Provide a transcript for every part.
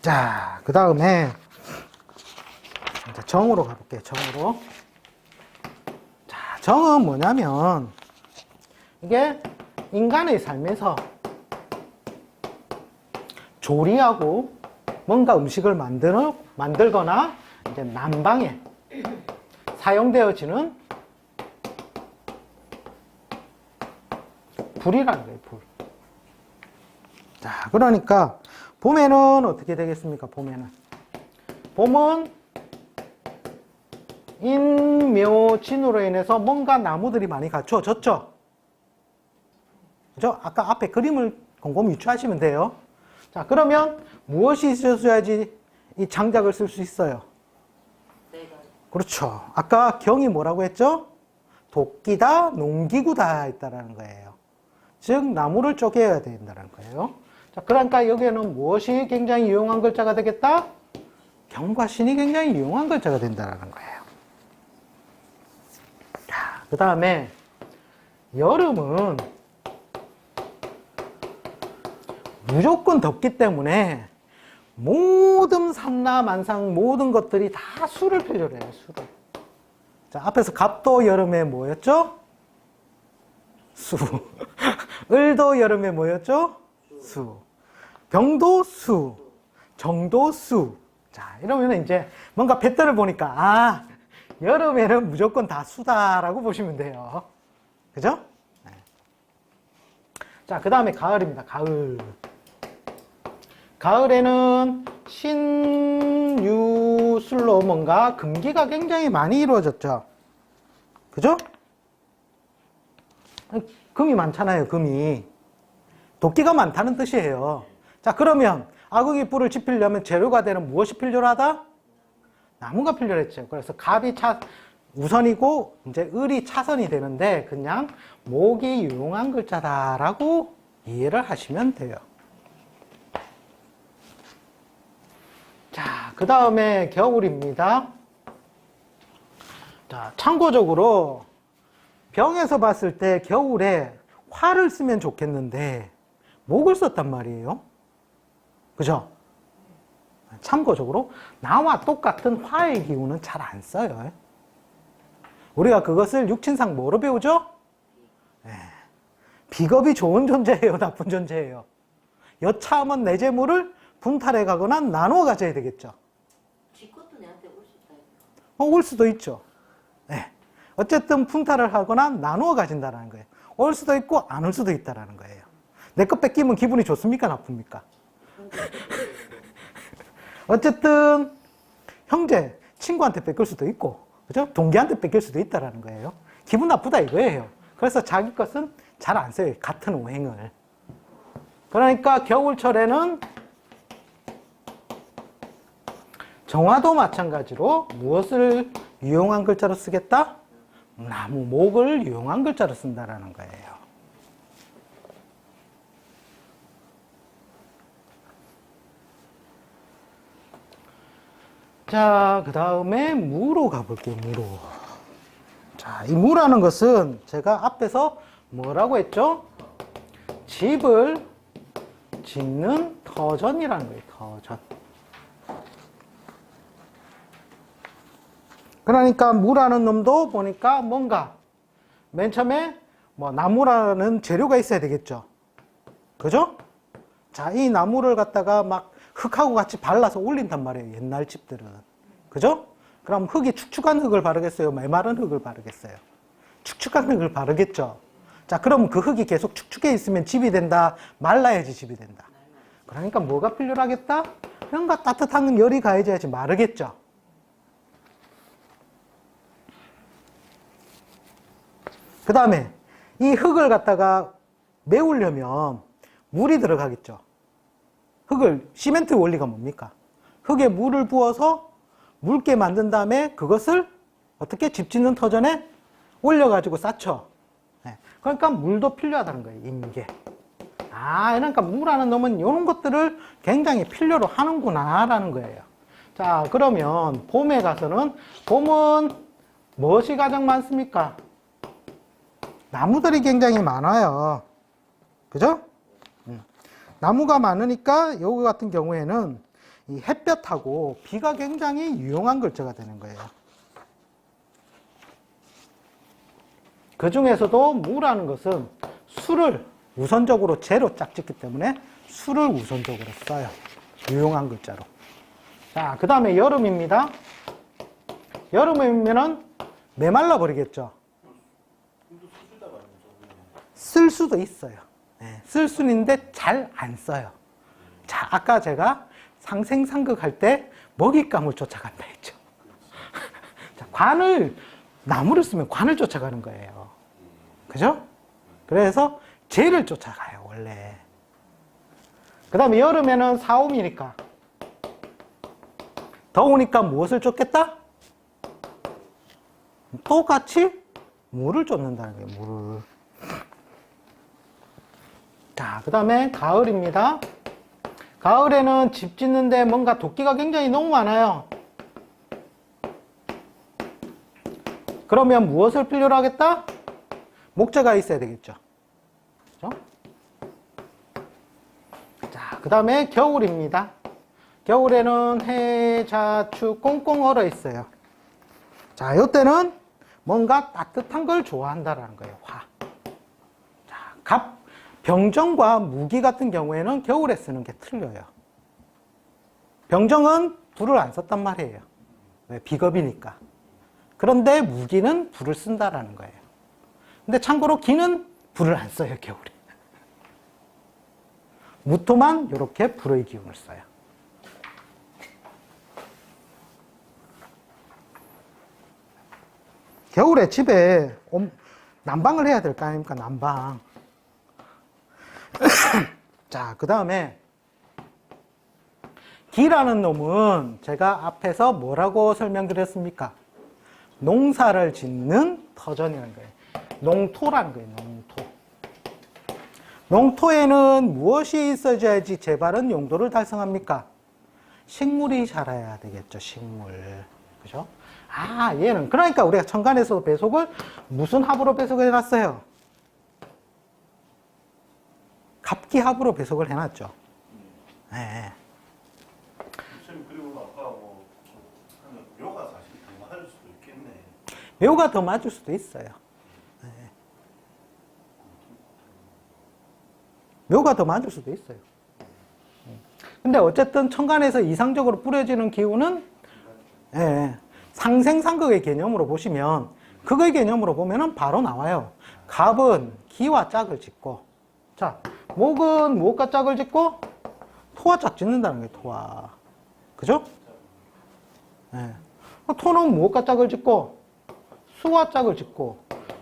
자, 그 다음에 이제 정으로 가볼게요. 정으로. 자, 정은 뭐냐면 이게 인간의 삶에서 조리하고 뭔가 음식을 만들거나 이제 난방에 사용되어지는 불이라는 거예요, 불. 자, 그러니까 봄에는 어떻게 되겠습니까? 봄은 인묘진으로 인해서 뭔가 나무들이 많이 갖추어졌죠? 그죠? 아까 앞에 그림을 곰곰이 유추하시면 돼요. 자, 그러면 무엇이 있어야지 이 장작을 쓸 수 있어요? 그렇죠. 아까 경이 뭐라고 했죠? 도끼다, 농기구다 있다라는 거예요. 즉, 나무를 쪼개야 된다는 거예요. 자, 그러니까 여기에는 무엇이 굉장히 유용한 글자가 되겠다? 경과 신이 굉장히 유용한 글자가 된다는 거예요. 자, 그 다음에 여름은 무조건 덥기 때문에 모든 산나 만상 모든 것들이 다 수를 표절해요. 수를. 자, 앞에서 갑도 여름에 뭐였죠? 수. 을도 여름에 뭐였죠? 수. 병도 수. 정도 수. 자, 이러면 이제 뭔가 배터를 보니까 아, 여름에는 무조건 다 수다라고 보시면 돼요. 그죠? 네. 자, 그 다음에 가을입니다. 가을. 가을에는 신유술로 뭔가 금기가 굉장히 많이 이루어졌죠. 그죠? 금이 많잖아요, 금이. 도끼가 많다는 뜻이에요. 자, 그러면 아궁이 불을 지피려면 재료가 되는 무엇이 필요하다? 나무가 필요했죠. 그래서 갑이 우선이고 이제 을이 차선이 되는데 그냥 목이 유용한 글자다라고 이해를 하시면 돼요. 자, 그 다음에 겨울입니다. 자, 참고적으로 병에서 봤을 때 겨울에 화를 쓰면 좋겠는데 목을 썼단 말이에요. 그죠? 참고적으로 나와 똑같은 화의 기운은 잘 안 써요. 우리가 그것을 육친상 뭐로 배우죠? 네. 비겁이 좋은 존재예요, 나쁜 존재예요? 여차하면 내 재물을 분탈해 가거나 나누어 가져야 되겠죠. 지 것도 내한테 올 수 있다. 올 수도 있죠. 네. 어쨌든 분탈을 하거나 나누어 가진다는 거예요. 올 수도 있고 안 올 수도 있다는 거예요. 내 거 뺏기면 기분이 좋습니까? 나쁩니까? 어쨌든 형제, 친구한테 뺏길 수도 있고 그죠? 동기한테 뺏길 수도 있다는 거예요. 기분 나쁘다 이거예요. 그래서 자기 것은 잘 안 써요. 같은 오행을. 그러니까 겨울철에는 정화도 마찬가지로 무엇을 유용한 글자로 쓰겠다? 나무, 목을 유용한 글자로 쓴다라는 거예요. 자, 그 다음에 무로 가볼게요, 무로. 자, 이 무라는 것은 제가 앞에서 뭐라고 했죠? 집을 짓는 터전이라는 거예요, 터전. 그러니까 무라는 놈도 보니까 뭔가 맨 처음에 뭐 나무라는 재료가 있어야 되겠죠. 그죠? 자, 이 나무를 갖다가 막 흙하고 같이 발라서 올린단 말이에요. 옛날 집들은. 그죠? 그럼 흙이 축축한 흙을 바르겠어요? 메마른 흙을 바르겠어요? 축축한 흙을 바르겠죠. 자, 그럼 그 흙이 계속 축축해 있으면 집이 된다? 말라야지 집이 된다. 그러니까 뭐가 필요하겠다? 뭔가 따뜻한 열이 가해져야지 마르겠죠. 그 다음에 이 흙을 갖다가 메우려면 물이 들어가겠죠. 시멘트 원리가 뭡니까? 흙에 물을 부어서 묽게 만든 다음에 그것을 어떻게 집 짓는 터전에 올려가지고 쌓죠. 네. 그러니까 물도 필요하다는 거예요, 임계. 아, 그러니까 무라는 놈은 이런 것들을 굉장히 필요로 하는구나, 라는 거예요. 자, 그러면 봄에 가서는, 봄은 무엇이 가장 많습니까? 나무들이 굉장히 많아요. 그죠? 나무가 많으니까 여기 같은 경우에는 이 햇볕하고 비가 굉장히 유용한 글자가 되는 거예요. 그 중에서도 무라는 것은 수를 우선적으로 제로 짝짓기 때문에 수를 우선적으로 써요. 유용한 글자로. 자, 그 다음에 여름입니다. 여름이면은 메말라 버리겠죠. 쓸 수도 있어요. 네, 쓸 수는 있는데 잘 안 써요. 자, 아까 제가 상생상극 할 때 먹잇감을 쫓아간다 했죠. 자, 나무를 쓰면 관을 쫓아가는 거예요. 그죠? 그래서 재를 쫓아가요, 원래. 그 다음에 여름에는 사오미니까. 더우니까 무엇을 쫓겠다? 똑같이 물을 쫓는다는 거예요, 물을. 자, 그 다음에 가을입니다. 가을에는 집 짓는데 뭔가 도끼가 굉장히 너무 많아요. 그러면 무엇을 필요로 하겠다? 목재가 있어야 되겠죠. 그죠? 자, 그 다음에 겨울입니다. 겨울에는 해, 자, 추 꽁꽁 얼어 있어요. 자, 이때는 뭔가 따뜻한 걸 좋아한다라는 거예요. 화. 자, 병정과 무기 같은 경우에는 겨울에 쓰는 게 틀려요. 병정은 불을 안 썼단 말이에요. 왜? 비겁이니까. 그런데 무기는 불을 쓴다라는 거예요. 근데 참고로 기는 불을 안 써요, 겨울에. 무토만 이렇게 불의 기운을 써요. 겨울에 집에 난방을 해야 될 거 아닙니까? 난방. 자, 그 다음에 기라는 놈은 제가 앞에서 뭐라고 설명드렸습니까? 농사를 짓는 터전이라는 거예요. 농토라는 거예요. 농토. 농토에는 무엇이 있어야지 재발은 용도를 달성합니까? 식물이 자라야 되겠죠. 식물. 그죠? 아, 얘는 그러니까 우리가 천간에서도 배속을 무슨 합으로 배속을 해놨어요? 갑기합으로 배속을 해놨죠. 네. 선생님, 그리고 아까 묘가 사실 더 맞을 수도 있겠네. 묘가 더 맞을 수도 있어요. 네. 묘가 더 맞을 수도 있어요. 근데 어쨌든 천간에서 이상적으로 뿌려지는 기운은 상생상극의 개념으로 보시면 극의 개념으로 보면은 바로 나와요. 갑은 기와 짝을 짓고, 자, 목은 무엇과 짝을 짓고? 토와 짝 짓는다는 거예요, 토와. 그죠? 네. 토는 무엇과 짝을 짓고? 수와 짝을 짓고,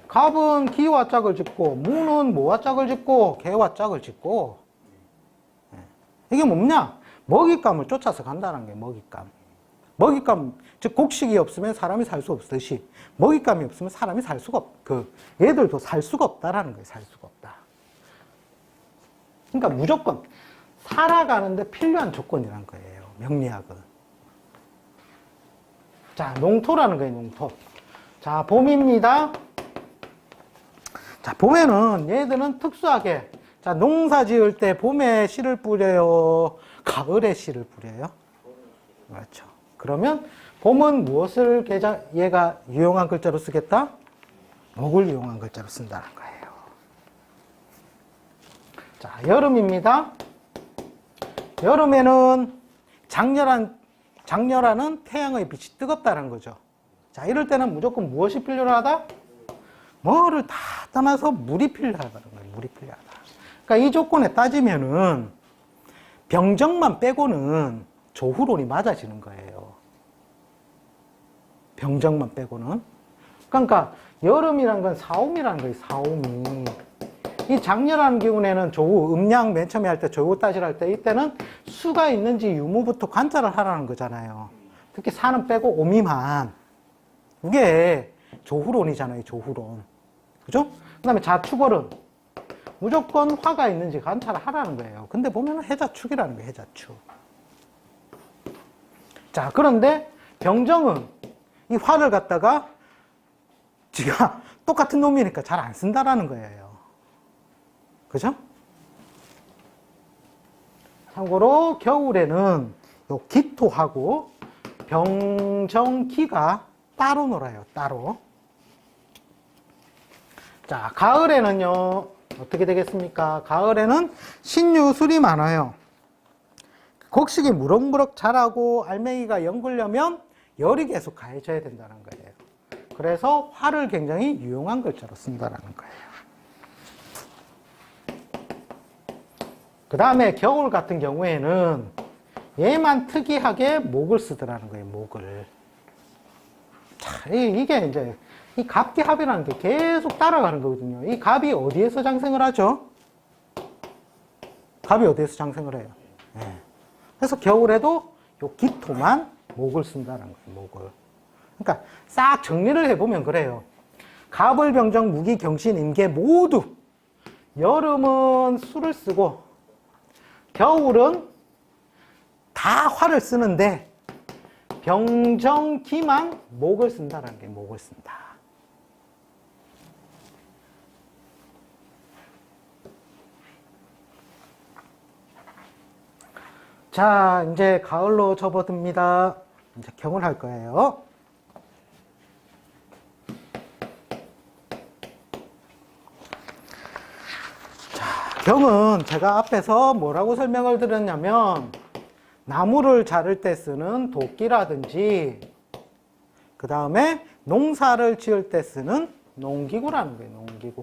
갑은 기와 짝을 짓고, 무는 뭐와 짝을 짓고? 개와 짝을 짓고. 네. 이게 뭐냐? 먹잇감을 쫓아서 간다는 거예요, 먹잇감. 먹잇감, 즉 곡식이 없으면 사람이 살 수 없듯이 먹잇감이 없으면 사람이 살 수가 얘들도 살 수가 없다라는 거예요, 살 수가 없다. 그러니까 무조건 살아가는데 필요한 조건이란 거예요, 명리학은. 자, 농토라는 거예요, 농토. 자, 봄입니다. 자, 봄에는 얘들은 특수하게, 자, 농사 지을 때 봄에 씨를 뿌려요, 가을에 씨를 뿌려요? 그렇죠. 그러면 봄은 무엇을 얘가 유용한 글자로 쓰겠다? 목을 유용한 글자로 쓴다는 거예요. 자, 여름입니다. 여름에는 장렬하는 태양의 빛이 뜨겁다는 거죠. 자, 이럴 때는 무조건 무엇이 필요하다? 뭐를 다 떠나서 물이 필요하다는 거예요. 물이 필요하다. 그러니까 이 조건에 따지면은 병정만 빼고는 조후론이 맞아지는 거예요. 병정만 빼고는. 그러니까 여름이란 건 사오미라는 거예요. 사오미. 이 장렬한 기운에는 조후, 음양 맨 처음에 할 때 조후 따지를 할 때 이때는 수가 있는지 유무부터 관찰을 하라는 거잖아요. 특히 사는 빼고 오미만. 이게 조후론이잖아요. 조후론. 그죠? 그 다음에 자축월은 무조건 화가 있는지 관찰을 하라는 거예요. 근데 보면 해자축이라는 거예요. 해자축. 자, 그런데 병정은 이 화를 갖다가 지가 똑같은 놈이니까 잘 안 쓴다라는 거예요. 그죠? 참고로 겨울에는 요 기토하고 병정기가 따로 놀아요. 따로. 자, 가을에는요, 어떻게 되겠습니까? 가을에는 신유술이 많아요. 곡식이 무럭무럭 자라고 알맹이가 연글려면 열이 계속 가해져야 된다는 거예요. 그래서 화를 굉장히 유용한 글자로 쓴다는 거예요. 그 다음에 겨울 같은 경우에는 얘만 특이하게 목을 쓰더라는 거예요. 목을. 자, 이게 이제 이 갑기합이라는 게 계속 따라가는 거거든요. 이 갑이 어디에서 장생을 하죠? 갑이 어디에서 장생을 해요? 네. 그래서 겨울에도 요 기토만 목을 쓴다는 거예요. 목을. 그러니까 싹 정리를 해보면 그래요. 갑을, 병정, 무기, 경신, 임계 모두 여름은 수를 쓰고 겨울은 다 화를 쓰는데 병정기만 목을 쓴다는 게 목을 쓴다. 자, 이제 가을로 접어듭니다. 이제 경을 할 거예요. 자, 경은 제가 앞에서 뭐라고 설명을 드렸냐면 나무를 자를 때 쓰는 도끼라든지 그 다음에 농사를 지을 때 쓰는 농기구라는 거예요. 농기구.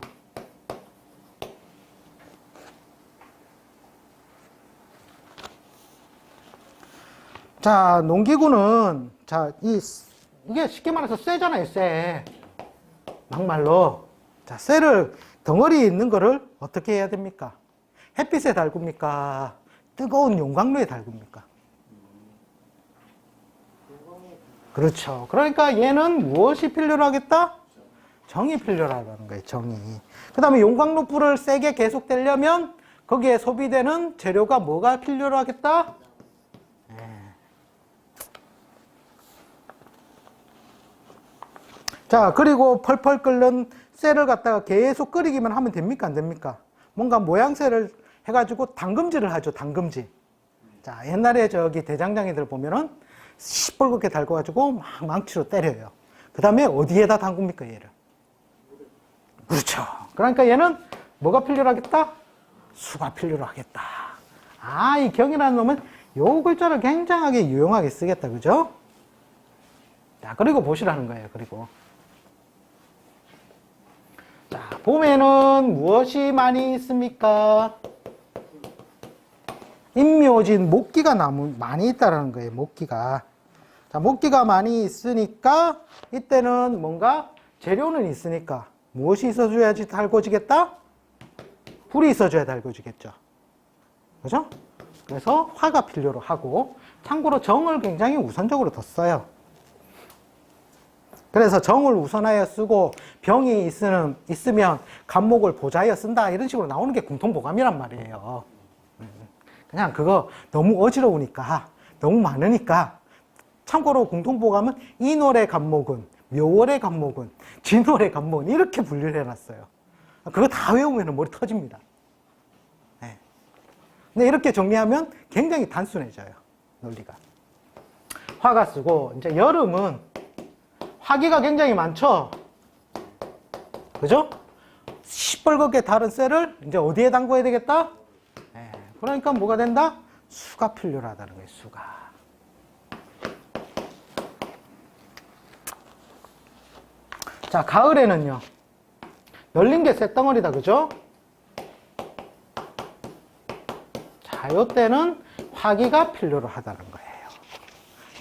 자, 농기구는 자, 이게 쉽게 말해서 쇠잖아요. 쇠. 막말로. 자, 쇠를 덩어리 있는 거를 어떻게 해야 됩니까? 햇빛에 달굽니까? 뜨거운 용광로에 달굽니까? 그렇죠. 그러니까 얘는 무엇이 필요로 하겠다? 정이 필요로 하다는 거예요. 정이. 그 다음에 용광로 불을 세게 계속 떼려면 거기에 소비되는 재료가 뭐가 필요로 하겠다? 자, 그리고 펄펄 끓는 쇠를 갖다가 계속 끓이기만 하면 됩니까? 안 됩니까? 뭔가 모양새를 해가지고 담금질을 하죠. 담금질. 자, 옛날에 저기 대장장이들 보면은 시뻘겋게 달궈가지고 막 망치로 때려요. 그 다음에 어디에다 담굽니까? 얘를. 그렇죠. 그러니까 얘는 뭐가 필요로 하겠다? 수가 필요로 하겠다. 아, 이 경이라는 놈은 요 글자를 굉장하게 유용하게 쓰겠다. 그죠? 자, 그리고 보시라는 거예요. 그리고. 자, 봄에는 무엇이 많이 있습니까? 임묘진, 목기가 많이 있다라는 거예요. 목기가. 자, 목기가 많이 있으니까 이때는 뭔가 재료는 있으니까 무엇이 있어줘야지 달궈지겠다? 불이 있어줘야 달궈지겠죠. 그죠? 그래서 화가 필요로 하고, 참고로 정을 굉장히 우선적으로 더 써요. 그래서 정을 우선하여 쓰고 병이 있으면 간목을 보좌하여 쓴다 이런 식으로 나오는 게 궁통보감이란 말이에요. 그냥 그거 너무 어지러우니까 너무 많으니까 참고로 궁통보감은 인월의 간목은 묘월의 간목은 진월의 간목은 이렇게 분류를 해놨어요. 그거 다 외우면 머리 터집니다. 네. 근데 이렇게 정리하면 굉장히 단순해져요. 논리가. 화가 쓰고 이제 여름은 화기가 굉장히 많죠? 그죠? 시뻘겋게 다른 쇠를 이제 어디에 담궈야 되겠다? 네. 그러니까 뭐가 된다? 수가 필요로 하다는 거예요, 수가. 자, 가을에는요. 널린 게 쇳덩어리다, 그죠? 자, 요때는 화기가 필요로 하다는 거예요.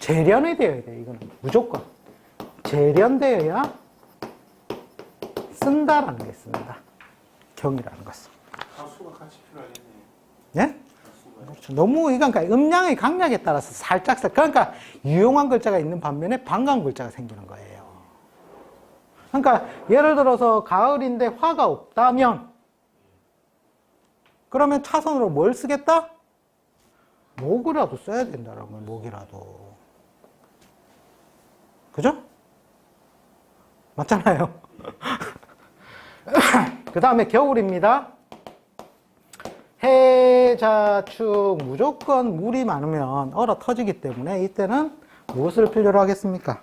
재련이 되어야 돼요, 이거는. 무조건. 재련되어야 쓴다라는 게 쓴다. 경이라는 것은. 가수가 같이 필요하겠네요. 네? 그렇죠. 너무 이건 그러니까 음량의 강약에 따라서 살짝 그러니까 유용한 글자가 있는 반면에 반가운 글자가 생기는 거예요. 그러니까 예를 들어서 가을인데 화가 없다면 그러면 차선으로 뭘 쓰겠다? 목이라도 써야 된다는 거예요. 목이라도. 그죠? 맞잖아요. 그 다음에 겨울입니다. 해자축 무조건 물이 많으면 얼어 터지기 때문에 이때는 무엇을 필요로 하겠습니까?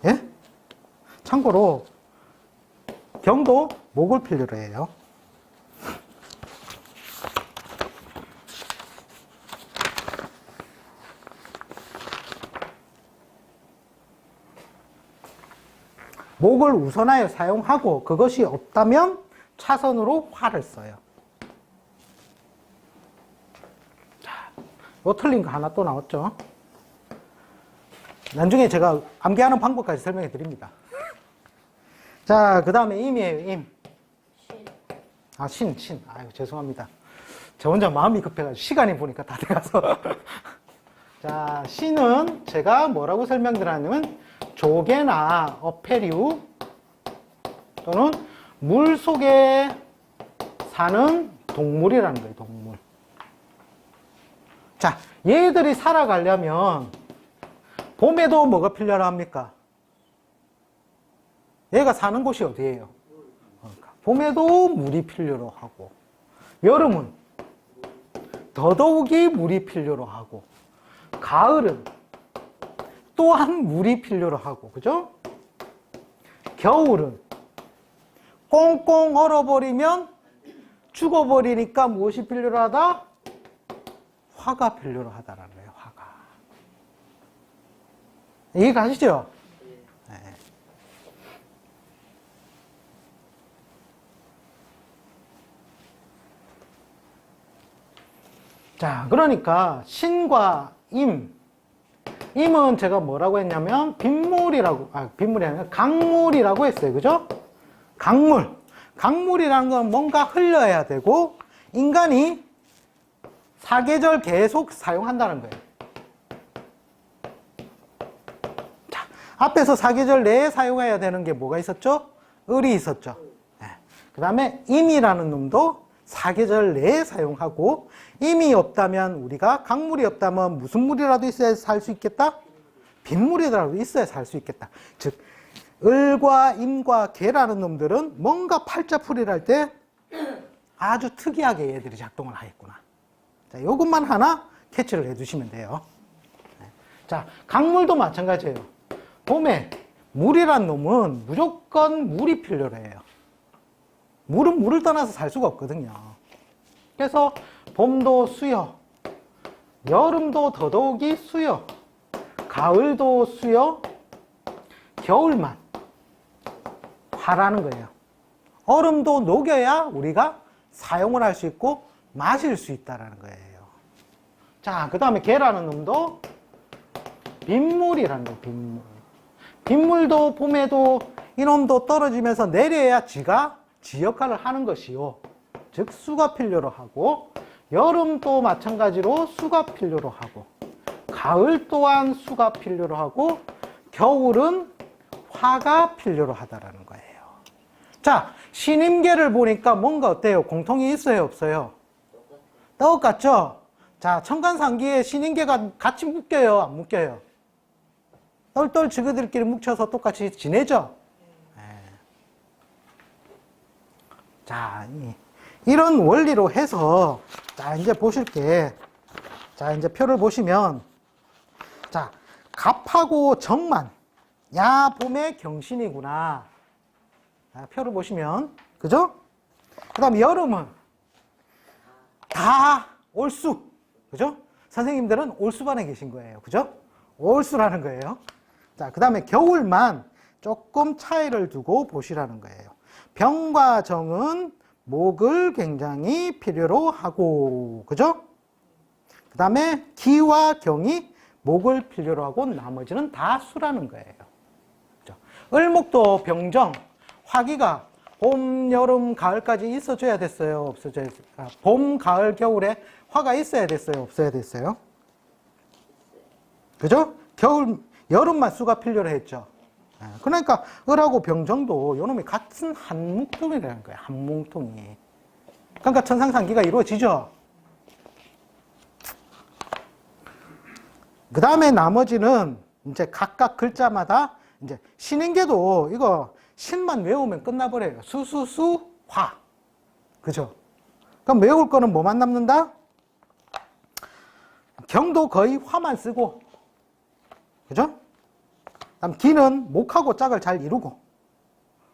예? 참고로 경도 목을 필요로 해요. 목을 우선하여 사용하고 그것이 없다면 차선으로 화를 써요. 자, 요 틀린 거 하나 또 나왔죠? 나중에 제가 암기하는 방법까지 설명해 드립니다. 자, 그 다음에 임이에요, 임. 신. 아유, 죄송합니다. 저 혼자 마음이 급해가지고 시간이 보니까 다 돼가서. 자, 신은 제가 뭐라고 설명드렸냐면 조개나 어패류 또는 물 속에 사는 동물이라는 거예요, 동물. 자, 얘들이 살아가려면 봄에도 뭐가 필요합니까? 얘가 사는 곳이 어디예요? 그러니까 봄에도 물이 필요로 하고 여름은 더더욱이 물이 필요로 하고 가을은 또한 물이 필요로 하고 그죠? 겨울은 꽁꽁 얼어버리면 죽어버리니까 무엇이 필요로 하다? 화가 필요로 하다라는 거예요. 화가. 이해가시죠? 네. 자, 그러니까 신과 임은 제가 뭐라고 했냐면 빗물이 아니라 강물이라고 했어요. 그죠? 강물이라는 건 뭔가 흘려야 되고 인간이 사계절 계속 사용한다는 거예요. 자, 앞에서 사계절 내에 사용해야 되는 게 뭐가 있었죠? 을이 있었죠. 네. 그 다음에 임이라는 놈도 사계절 내에 사용하고 임이 없다면 우리가 강물이 없다면 무슨 물이라도 있어야 살 수 있겠다? 빗물이라도 있어야 살 수 있겠다. 즉 을과 임과 개라는 놈들은 뭔가 팔자풀이를 할 때 아주 특이하게 얘들이 작동을 하겠구나. 자, 요것만 하나 캐치를 해주시면 돼요. 자, 강물도 마찬가지예요. 봄에 물이란 놈은 무조건 물이 필요로 해요. 물은 물을 떠나서 살 수가 없거든요. 그래서 봄도 수요, 여름도 더더욱이 수요, 가을도 수요, 겨울만 화라는 거예요. 얼음도 녹여야 우리가 사용을 할 수 있고 마실 수 있다는 거예요. 자, 그 다음에 개라는 놈도 빗물이라는 거예요. 빗물도 봄에도 이놈도 떨어지면서 내려야 지가 지 역할을 하는 것이요. 즉 수가 필요로 하고 여름도 마찬가지로 수가 필요로 하고 가을 또한 수가 필요로 하고 겨울은 화가 필요로 하다라는 거예요. 자, 신임계를 보니까 뭔가 어때요? 공통이 있어요? 없어요? 똑같죠? 자, 천간상기에 신임계가 같이 묶여요? 안 묶여요? 똘똘 지그들끼리 뭉쳐서 똑같이 지내죠? 네. 자, 이런 원리로 해서 자, 이제 보실게. 자, 이제 표를 보시면 자, 갑하고 정만 야, 봄의 경신이구나. 자, 표를 보시면 그죠? 그 다음 여름은 다 올수. 그죠? 선생님들은 올수반에 계신 거예요. 그죠? 올수라는 거예요. 자, 그 다음에 겨울만 조금 차이를 두고 보시라는 거예요. 병과 정은 목을 굉장히 필요로 하고, 그죠? 그 다음에 기와 경이 목을 필요로 하고 나머지는 다 수라는 거예요. 그죠? 을목도 병정, 화기가 봄, 여름, 가을까지 있어줘야 됐어요? 없어져야 됐어요? 봄, 가을, 겨울에 화가 있어야 됐어요? 없어야 됐어요? 그죠? 겨울, 여름만 수가 필요로 했죠. 그러니까 을하고 병정도 요놈이 같은 한 뭉텅이라는 거예요. 한 뭉텅이. 그러니까 천상상기가 이루어지죠. 그 다음에 나머지는 이제 각각 글자마다 이제 신인계도 이거 신만 외우면 끝나버려요. 수수수 화. 그죠? 그럼 외울 거는 뭐만 남는다? 경도 거의 화만 쓰고, 그죠? 그다음 기는 목하고 짝을 잘 이루고.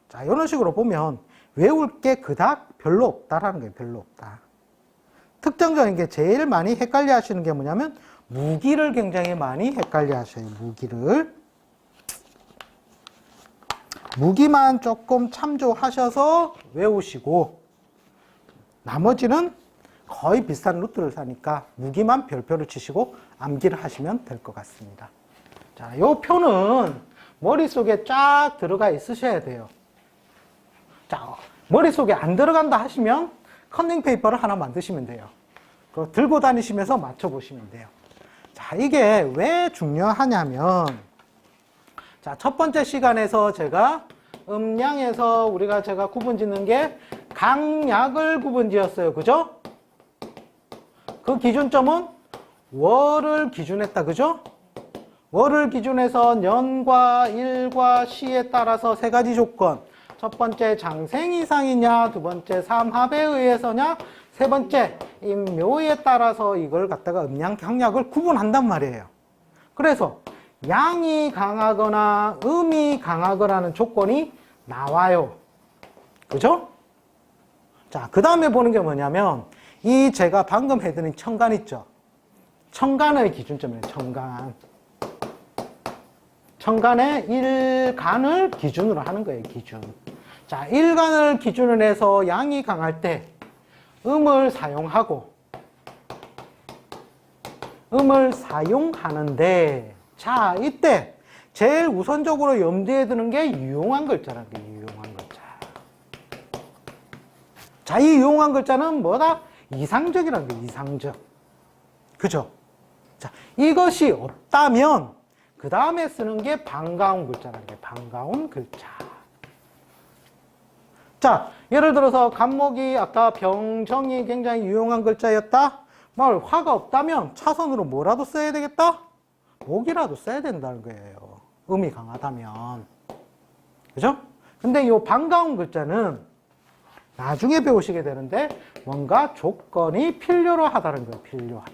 자, 이런 식으로 보면 외울 게 그닥 별로 없다라는 거예요. 별로 없다. 특정적인 게 제일 많이 헷갈려 하시는 게 뭐냐면 무기를 굉장히 많이 헷갈려 하셔요. 무기를. 무기만 조금 참조하셔서 외우시고 나머지는 거의 비슷한 루트를 사니까 무기만 별표를 치시고 암기를 하시면 될 것 같습니다. 자, 요 표는 머릿속에 쫙 들어가 있으셔야 돼요. 자, 머릿속에 안 들어간다 하시면 컨닝 페이퍼를 하나 만드시면 돼요. 그거 들고 다니시면서 맞춰보시면 돼요. 자, 이게 왜 중요하냐면, 자, 첫 번째 시간에서 제가 음량에서 제가 구분 짓는 게 강약을 구분 지었어요. 그죠? 그 기준점은 월을 기준했다. 그죠? 월을 기준해서 년과 일과 시에 따라서 세 가지 조건. 첫 번째 장생 이상이냐, 두 번째 삼합에 의해서냐, 세 번째 임묘에 따라서 이걸 갖다가 음량 강약을 구분한단 말이에요. 그래서 양이 강하거나 음이 강하거나는 조건이 나와요. 그죠? 자, 그 다음에 보는 게 뭐냐면 이 제가 방금 해드린 청간 있죠? 청간의 기준점이에요. 청간. 청간의 일간을 기준으로 하는 거예요. 기준. 자, 일간을 기준으로 해서 양이 강할 때 음을 사용하고 음을 사용하는데, 자, 이때 제일 우선적으로 염두에 드는 게 유용한 글자라는 게 유용한 글자. 자, 이 유용한 글자는 뭐다? 이상적이라는 게 이상적. 그죠? 자, 이것이 없다면 그 다음에 쓰는 게 반가운 글자라는 게 반가운 글자. 자, 예를 들어서 간목이 아까 병정이 굉장히 유용한 글자였다? 말 화가 없다면 차선으로 뭐라도 써야 되겠다? 목이라도 써야 된다는 거예요. 음이 강하다면. 그죠? 근데 이 반가운 글자는 나중에 배우시게 되는데 뭔가 조건이 필요로 하다는 거예요. 필요하다.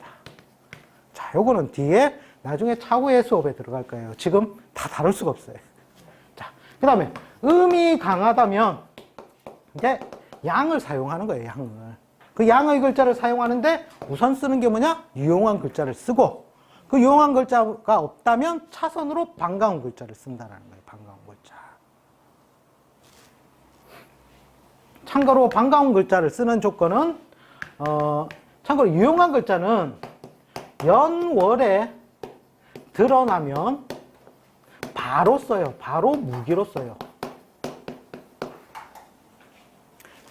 자, 요거는 뒤에 나중에 차후의 수업에 들어갈 거예요. 지금 다 다룰 수가 없어요. 자, 그 다음에 음이 강하다면 이제 양을 사용하는 거예요. 양을. 그 양의 글자를 사용하는데 우선 쓰는 게 뭐냐? 유용한 글자를 쓰고, 그 유용한 글자가 없다면 차선으로 반가운 글자를 쓴다는 거예요. 반가운 글자. 참고로 반가운 글자를 쓰는 조건은 참고로 유용한 글자는 연월에 드러나면 바로 써요. 바로 무기로 써요.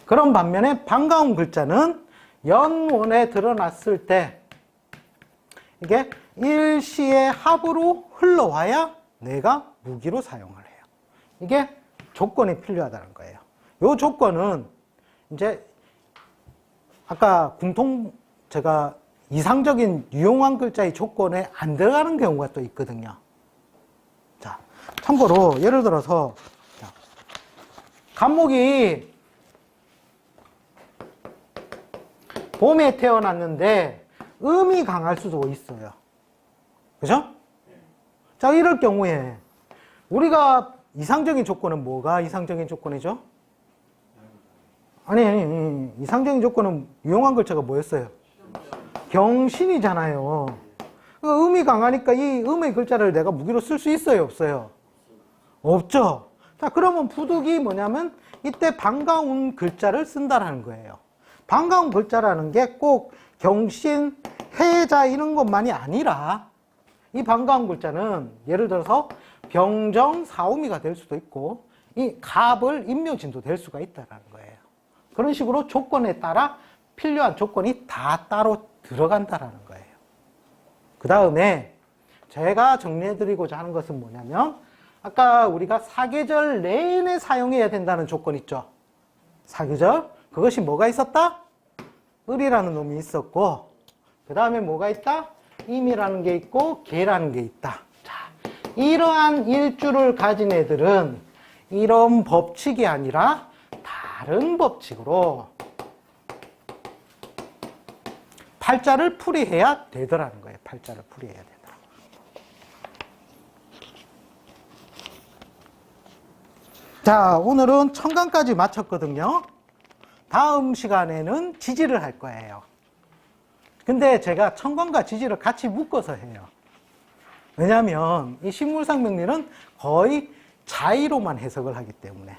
그런 반면에 반가운 글자는 연원에 드러났을 때 이게 일시의 합으로 흘러와야 내가 무기로 사용을 해요. 이게 조건이 필요하다는 거예요. 이 조건은 이제 아까 제가 이상적인 유용한 글자의 조건에 안 들어가는 경우가 또 있거든요. 자, 참고로 예를 들어서 간목이 봄에 태어났는데 음이 강할 수도 있어요. 그죠? 자, 이럴 경우에 우리가 이상적인 조건은 뭐가 이상적인 조건이죠? 아니, 이상적인 조건은 유용한 글자가 뭐였어요? 경신이잖아요. 음이 강하니까 이 음의 글자를 내가 무기로 쓸 수 있어요, 없어요? 없죠. 자, 그러면 부득이 뭐냐면 이때 반가운 글자를 쓴다라는 거예요. 반가운 글자라는 게 꼭 경신, 해자 이런 것만이 아니라 이 반가운 글자는 예를 들어서 병정, 사오미가 될 수도 있고 이 갑을 임묘진도 될 수가 있다는 거예요. 그런 식으로 조건에 따라 필요한 조건이 다 따로 들어간다는 거예요. 그 다음에 제가 정리해드리고자 하는 것은 뭐냐면 아까 우리가 사계절 내내 사용해야 된다는 조건 있죠. 사계절. 그것이 뭐가 있었다? 을이라는 놈이 있었고 그 다음에 뭐가 있다? 임이라는 게 있고 계라는 게 있다. 자, 이러한 일주를 가진 애들은 이런 법칙이 아니라 다 다른 법칙으로 팔자를 풀이해야 되더라는 거예요. 팔자를 풀이해야 되더라. 자, 오늘은 청간까지 마쳤거든요. 다음 시간에는 지지를 할 거예요. 근데 제가 청간과 지지를 같이 묶어서 해요. 왜냐하면 이 식물상명리는 거의 자의로만 해석을 하기 때문에.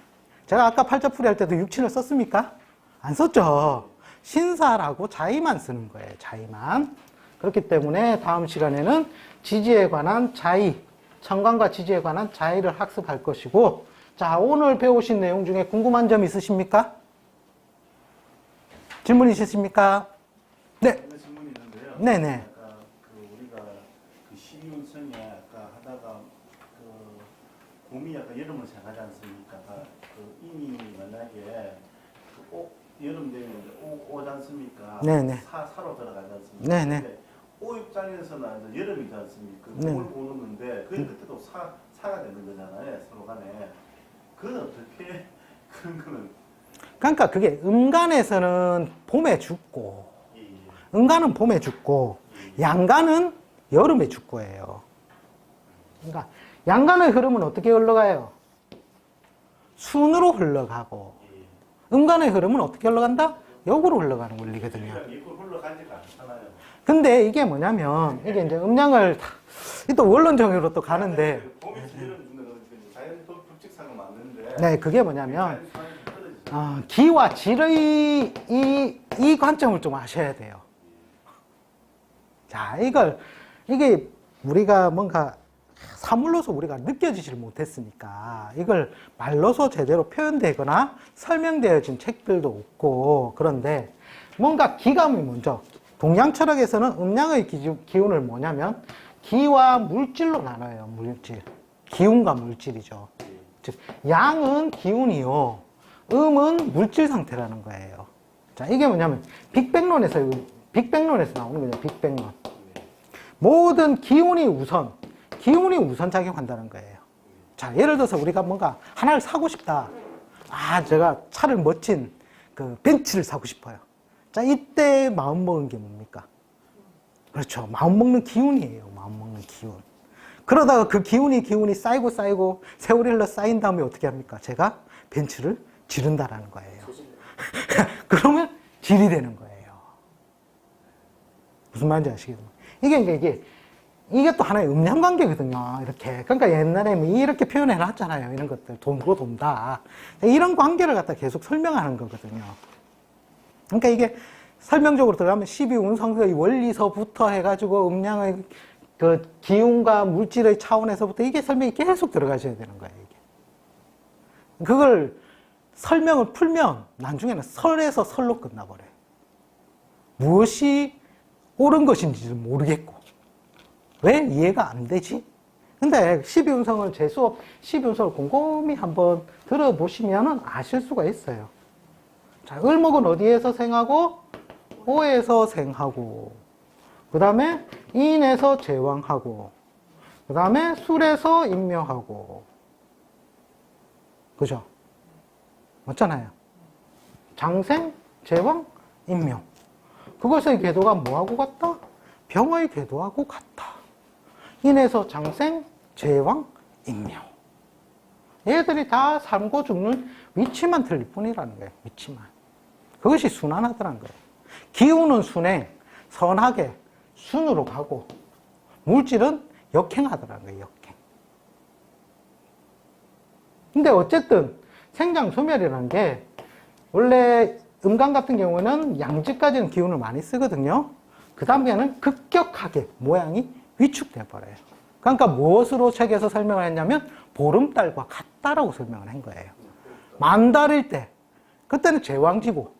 제가 아까 팔자풀이 할 때도 육친을 썼습니까? 안 썼죠. 신사라고 자의만 쓰는 거예요. 자의만. 그렇기 때문에 다음 시간에는 지지에 관한 자의, 청간과 지지에 관한 자의를 학습할 것이고, 자, 오늘 배우신 내용 중에 궁금한 점 있으십니까? 질문 있으십니까? 네. 질문이 있는데요. 네네. 아까 우리가 12운성에 아까 하다가 곰이 약간 여름을 생각하지 않습니까? 이미 만약에 여름 되면 오지 않습니까? 네네. 사로 들어가지 않습니까? 네네. 근데 오 입장에서는 이제 여름이지 않습니까? 네. 곰을 보는데 그때도 사가 되는 거잖아요. 서로 간에. 그건 어떻게 그런 거는 그러니까 그게 음간에서는 봄에 죽고, 음간은 봄에 죽고, 양간은 여름에 죽고예요. 그러니까 양간의 흐름은 어떻게 흘러가요? 순으로 흘러가고, 음간의 흐름은 어떻게 흘러간다? 역으로 흘러가는 원리거든요. 이걸 흘러가지가 않잖아요. 근데 이게 뭐냐면, 이게 이제 음양을, 또 원론적으로 또 가는데, 봄이 여름 자연 법칙상은 맞는데 네, 그게 뭐냐면, 기와 질의 이 관점을 좀 아셔야 돼요. 자, 이게 우리가 뭔가 사물로서 우리가 느껴지질 못했으니까 이걸 말로서 제대로 표현되거나 설명되어진 책들도 없고, 그런데 뭔가 기감이 먼저, 동양 철학에서는 음양의 기운을 뭐냐면 기와 물질로 나눠요. 물질. 기운과 물질이죠. 즉, 양은 기운이요, 음은 물질 상태라는 거예요. 자, 이게 뭐냐면 빅뱅론에서 나오는 거죠. 빅뱅론. 모든 기운이 우선 작용한다는 거예요. 자, 예를 들어서 우리가 뭔가 하나를 사고 싶다. 제가 차를 멋진 벤츠를 사고 싶어요. 자, 이때 마음 먹은 게 뭡니까? 그렇죠. 마음 먹는 기운이에요. 마음 먹는 기운. 그러다가 그 기운이 쌓이고 세월이 흘러 쌓인 다음에 어떻게 합니까? 제가 벤츠를 지른다라는 거예요. 그러면 질이 되는 거예요. 무슨 말인지 아시겠죠? 이게 또 하나의 음양관계거든요. 이렇게. 그러니까 옛날에 이렇게 표현해 놨잖아요. 이런 것들. 돈고 돈다. 이런 관계를 갖다 계속 설명하는 거거든요. 그러니까 이게 설명적으로 들어가면 12운성의 원리서부터 해가지고 음양의 기운과 물질의 차원에서부터 이게 설명이 계속 들어가셔야 되는 거예요. 이게. 그걸 설명을 풀면 나중에는 설에서 설로 끝나버려요. 무엇이 옳은 것인지도 모르겠고, 왜 이해가 안 되지? 근데 12운성을 제 수업 12운성을 곰곰이 한번 들어보시면 아실 수가 있어요. 자, 을목은 어디에서 생하고, 오에서 생하고, 그 다음에 인에서 제왕하고, 그 다음에 술에서 임묘하고, 그죠? 맞잖아요. 장생, 제왕, 임묘. 그것의 궤도가 뭐하고 같다? 병의 궤도하고 같다. 인에서 장생, 제왕, 임묘. 얘들이 다 살고 죽는 위치만 틀릴 뿐이라는 거예요. 위치만. 그것이 순환하더라는 거예요. 기운은 순행, 선하게 순으로 가고, 물질은 역행하더라는 거예요. 역행. 근데 어쨌든 생장소멸이라는 게 원래 음간 같은 경우는 양지까지는 기운을 많이 쓰거든요. 그 다음에는 급격하게 모양이 위축돼 버려요. 그러니까 무엇으로 책에서 설명을 했냐면 보름달과 같다라고 설명을 한 거예요. 만달일 때 그때는 제왕지고,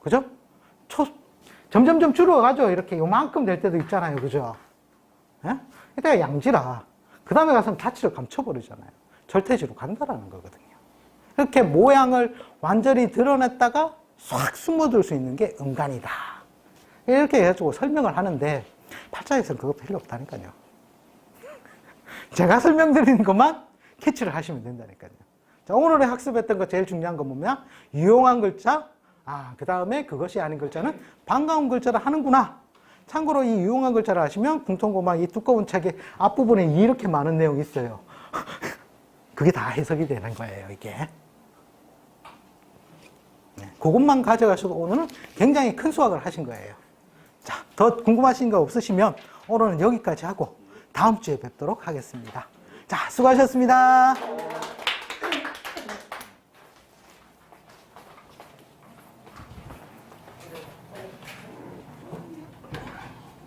그죠? 점점점 줄어가죠. 이렇게 요만큼 될 때도 있잖아요. 그죠? 예? 이때가 양지라 그 다음에 가서는 자취를 감춰버리잖아요. 절대지로 간다라는 거거든요. 이렇게 모양을 완전히 드러냈다가 싹 숨어들 수 있는 게 음간이다. 이렇게 해가지고 설명을 하는데 팔자에서는 그거 필요 없다니까요. 제가 설명드리는 것만 캐치를 하시면 된다니까요. 자, 오늘의 학습했던 거 제일 중요한 건 뭐냐? 유용한 글자, 그 다음에 그것이 아닌 글자는 반가운 글자를 하는구나. 참고로 이 유용한 글자를 하시면 공통고막 이 두꺼운 책의 앞부분에 이렇게 많은 내용이 있어요. 그게 다 해석이 되는 거예요, 이게. 네, 그것만 가져가셔도 오늘은 굉장히 큰 수학을 하신 거예요. 자, 더 궁금하신 거 없으시면 오늘은 여기까지 하고 다음 주에 뵙도록 하겠습니다. 자, 수고하셨습니다.